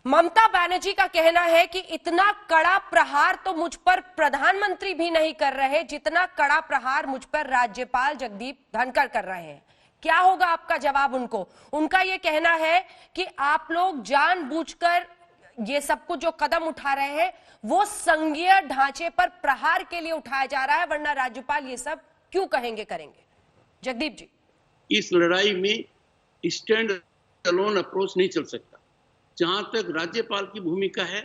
ममता बनर्जी का कहना है कि इतना कड़ा प्रहार तो मुझ पर प्रधानमंत्री भी नहीं कर रहे जितना कड़ा प्रहार मुझ पर राज्यपाल जगदीप धनखड़ कर रहे हैं। क्या होगा आपका जवाब उनको? उनका यह कहना है कि आप लोग जानबूझकर ये सब कुछ जो कदम उठा रहे हैं वो संघीय ढांचे पर प्रहार के लिए उठाया जा रहा है, वरना राज्यपाल ये सब क्यों कहेंगे करेंगे। जगदीप जी, इस लड़ाई में स्टैंड अलोन अप्रोच नहीं चल सकता। जहां तक राज्यपाल की भूमिका है,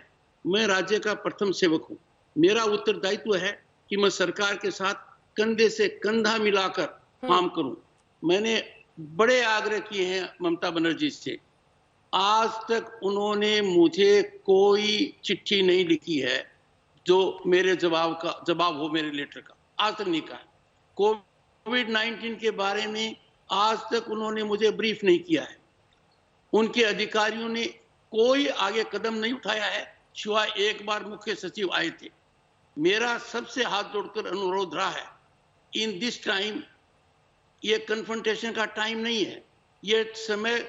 मैं राज्य का प्रथम सेवक हूं। मेरा उत्तरदायित्व है कि मैं सरकार के साथ कंधे से कंधा मिलाकर काम करूं। मैंने बड़े आग्रह किए हैं ममता बनर्जी से। आज तक उन्होंने मुझे कोई चिट्ठी नहीं लिखी है जो मेरे जवाब हो मेरे लेटर का, आज तक नहीं कहा। कोविड-19 के बारे में आज तक उन्होंने मुझे ब्रीफ नहीं किया है। उनके अधिकारियों ने कोई आगे कदम नहीं उठाया है, सिवाय एक बार मुख्य सचिव आए थे। मेरा सबसे हाथ जोड़कर अनुरोध रहा है, इन दिस टाइम ये कन्फ्रंटेशन का टाइम नहीं है, ये समय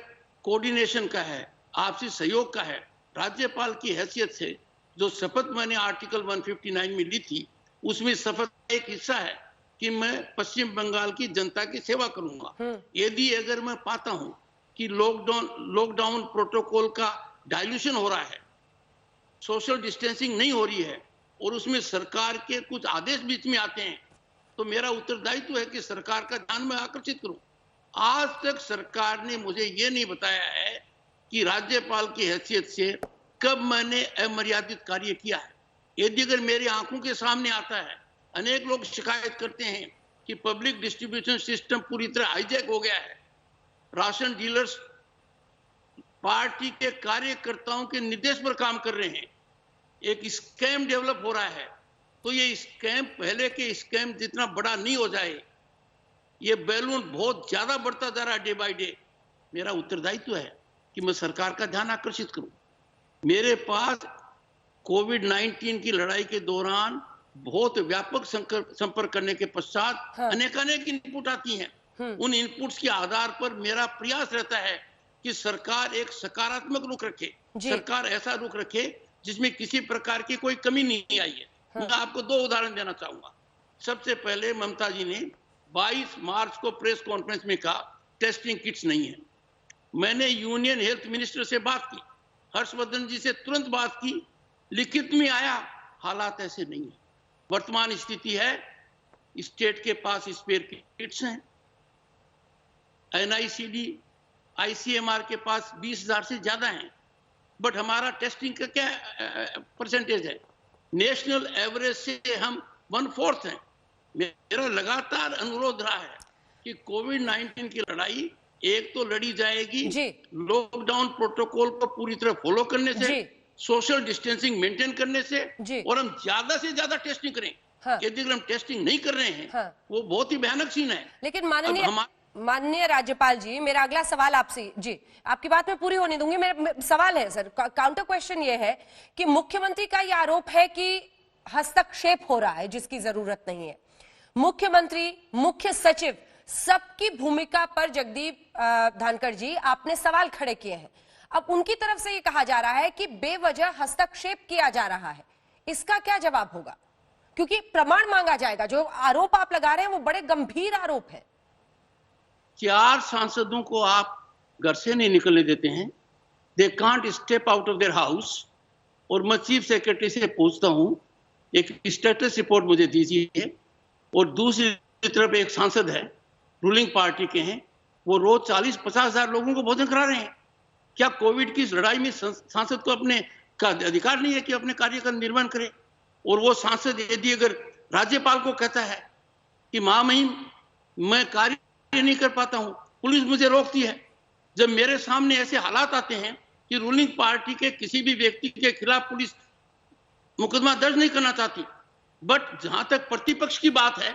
कोऑर्डिनेशन का है, आपसी सहयोग का है। राज्यपाल की हैसियत से जो शपथ मैंने आर्टिकल 159 में ली थी, उसमें शपथ का एक हिस्सा है कि मैं पश्चिम बंगाल की जनता की सेवा करूंगा। यदि अगर मैं पाता हूं कि लॉकडाउन प्रोटोकॉल का डाइल्यूशन हो रहा है, सोशल डिस्टेंसिंग नहीं हो रही है और उसमें सरकार के कुछ आदेश बीच में आते हैं, तो मेरा उत्तरदायित्व है कि सरकार का ध्यान मैं आकर्षित करूं। आज तक सरकार ने मुझे यह नहीं बताया है कि राज्यपाल की हैसियत से कब मैंने अमर्यादित कार्य किया है। यदि अगर मेरी आंखों के सामने आता है, अनेक लोग शिकायत करते हैं कि पब्लिक डिस्ट्रीब्यूशन सिस्टम पूरी तरह हाईजैक हो गया है, राशन डीलर्स पार्टी के कार्यकर्ताओं के निर्देश पर काम कर रहे हैं, एक स्कैम डेवलप हो रहा है, तो ये स्कैम पहले के स्कैम जितना बड़ा नहीं हो जाए। ये बैलून बहुत ज्यादा बढ़ता जा रहा है डे बाय डे। मेरा उत्तरदायित्व है कि मैं सरकार का ध्यान आकर्षित करूं। मेरे पास कोविड-19 की लड़ाई के दौरान बहुत व्यापक संपर्क करने के पश्चात अनेक इनपुट आती हैं। उन इनपुट्स के आधार पर मेरा प्रयास रहता है कि सरकार एक सकारात्मक रुख रखे, सरकार ऐसा रुख रखे जिसमें किसी प्रकार की कोई कमी नहीं आई है। मैं आपको दो उदाहरण देना चाहूंगा। सबसे पहले ममता जी ने 22 मार्च को प्रेस कॉन्फ्रेंस में कहा टेस्टिंग किट्स नहीं है। मैंने यूनियन हेल्थ मिनिस्टर से बात की, हर्षवर्धन जी से तुरंत बात की, लिखित में आया हालात ऐसे नहीं है। वर्तमान स्थिति है स्टेट के पास स्पेयर किट्स हैं, एनआईसीडी आईसीएमआर के पास 20,000 से ज्यादा हैं, बट हमारा टेस्टिंग का क्या परसेंटेज है? नेशनल एवरेज से हम 1/4 हैं। मेरा लगातार अनुरोध रहा है कि कोविड-19 की लड़ाई एक तो लड़ी जाएगी लॉकडाउन प्रोटोकॉल को पूरी तरह फॉलो करने से, सोशल डिस्टेंसिंग मेंटेन करने से, और हम ज्यादा से ज्यादा टेस्टिंग करें। यदि हम टेस्टिंग नहीं कर रहे हैं वो बहुत ही भयानक सीन है। लेकिन माननीय राज्यपाल जी, मेरा अगला सवाल आपसे, जी आपकी बात मैं पूरी होने दूंगी। मेरा सवाल है सर, काउंटर क्वेश्चन ये है कि मुख्यमंत्री का ये आरोप है कि हस्तक्षेप हो रहा है जिसकी जरूरत नहीं है। मुख्यमंत्री, मुख्य सचिव, सबकी भूमिका पर जगदीप धनखड़ जी आपने सवाल खड़े किए हैं। अब उनकी तरफ से ये कहा जा रहा है कि बेवजह हस्तक्षेप किया जा रहा है, इसका क्या जवाब होगा? क्योंकि प्रमाण मांगा जाएगा। जो आरोप आप लगा रहे हैं वो बड़े गंभीर आरोप है। 4 सांसदों को आप घर से नहीं निकलने देते हैं, they can't step out of their house. और मैं चीफ सेक्रेटरी से पूछता हूं, एक स्टेटस रिपोर्ट मुझे दीजिए। और दूसरी तरफ एक सांसद है, रूलिंग पार्टी के हैं, वो रोज 40-50 हजार लोगों को भोजन करा रहे हैं। क्या कोविड की लड़ाई में सांसद को अपने का अधिकार नहीं है कि अपने कार्य का निर्वहन करे? और वो सांसद यदि अगर राज्यपाल को कहता है कि महामहिम मैं कार्य नहीं कर पाता हूं, पुलिस मुझे रोकती है, जब मेरे सामने ऐसे हालात आते हैं कि रूलिंग पार्टी के किसी भी व्यक्ति के खिलाफ पुलिस मुकदमा दर्ज नहीं करना चाहती, बट जहां तक प्रतिपक्ष की बात है,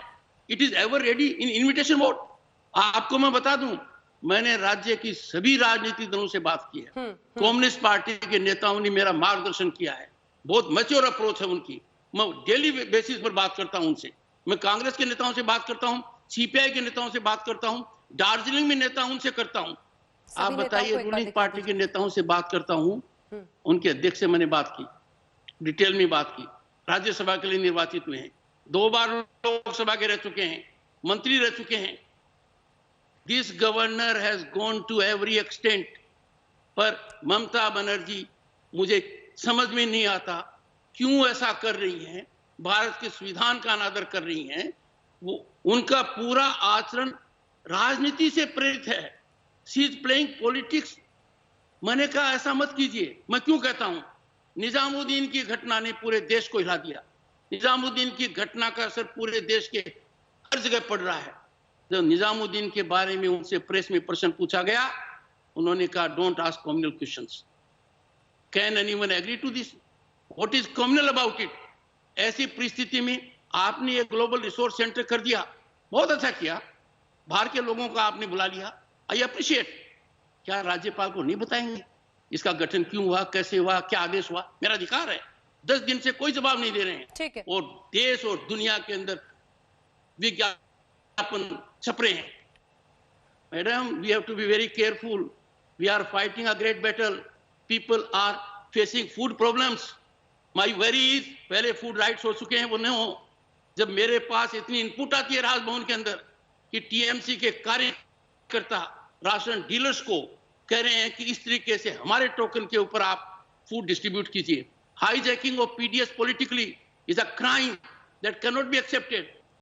it is ever ready in invitation mode. आपको मैं बता दूं, मैंने राज्य की सभी राजनीतिक दलों से बात की है। कम्युनिस्ट पार्टी के नेताओं ने मेरा मार्गदर्शन किया है, बहुत मैच्योर अप्रोच है उनकी। मैं डेली बेसिस पर बात करता हूं उनसे। मैं कांग्रेस के नेताओं से बात करता हूं, सीपीआई के नेताओं से बात करता हूं, दार्जिलिंग में नेता उनसे करता हूं। आप बताइए, रूलिंग पार्टी के नेताओं से बात करता हूं, उनके अध्यक्ष से मैंने बात की, डिटेल में बात की। राज्यसभा के लिए निर्वाचित हुए हैं, 2 बार लोकसभा के रह चुके हैं, मंत्री रह चुके हैं। This governor has gone to every extent. पर ममता बनर्जी, मुझे समझ में नहीं आता क्यों ऐसा कर रही हैं, भारत के संविधान का अनादर कर रही हैं। वो उनका पूरा आचरण राजनीति से प्रेरित है। She is playing politics. मैंने कहा ऐसा मत कीजिए। मैं क्यों कहता हूं? निजामुद्दीन की घटना ने पूरे देश को हिला दिया। निजामुद्दीन की घटना का असर पूरे देश के हर जगह पड़ रहा है। जब निजामुद्दीन के बारे में उनसे प्रेस में प्रश्न पूछा गया, उन्होंने कहा don't ask communal questions. Can anyone agree to this? What is communal about it? ऐसी परिस्थिति में आपने एक ग्लोबल रिसोर्स सेंटर कर दिया, बहुत अच्छा किया। बाहर के लोगों को आपने बुला लिया, आई अप्रिशिएट। क्या राज्यपाल को नहीं बताएंगे इसका गठन क्यों हुआ, कैसे हुआ, क्या आदेश हुआ? मेरा अधिकार है। 10 दिन से कोई जवाब नहीं दे रहे हैं। ठीक है। और देश और दुनिया के अंदर विज्ञापन छप रहे हैं। Madam, we have to be very careful. We are fighting a great battle. People are facing food problems. My worry is, पहले फूड राइट्स हो चुके हैं, वो नहीं हो। जब मेरे पास इतनी इनपुट आती है राजभवन के अंदर कि टीएमसी के कार्यकर्ता राशन डीलर्स को कह रहे हैं कि इस तरीके से हमारे टोकन के ऊपर आप फूड डिस्ट्रीब्यूट कीजिए। Hijacking of PDS politically is a crime that can not be accepted.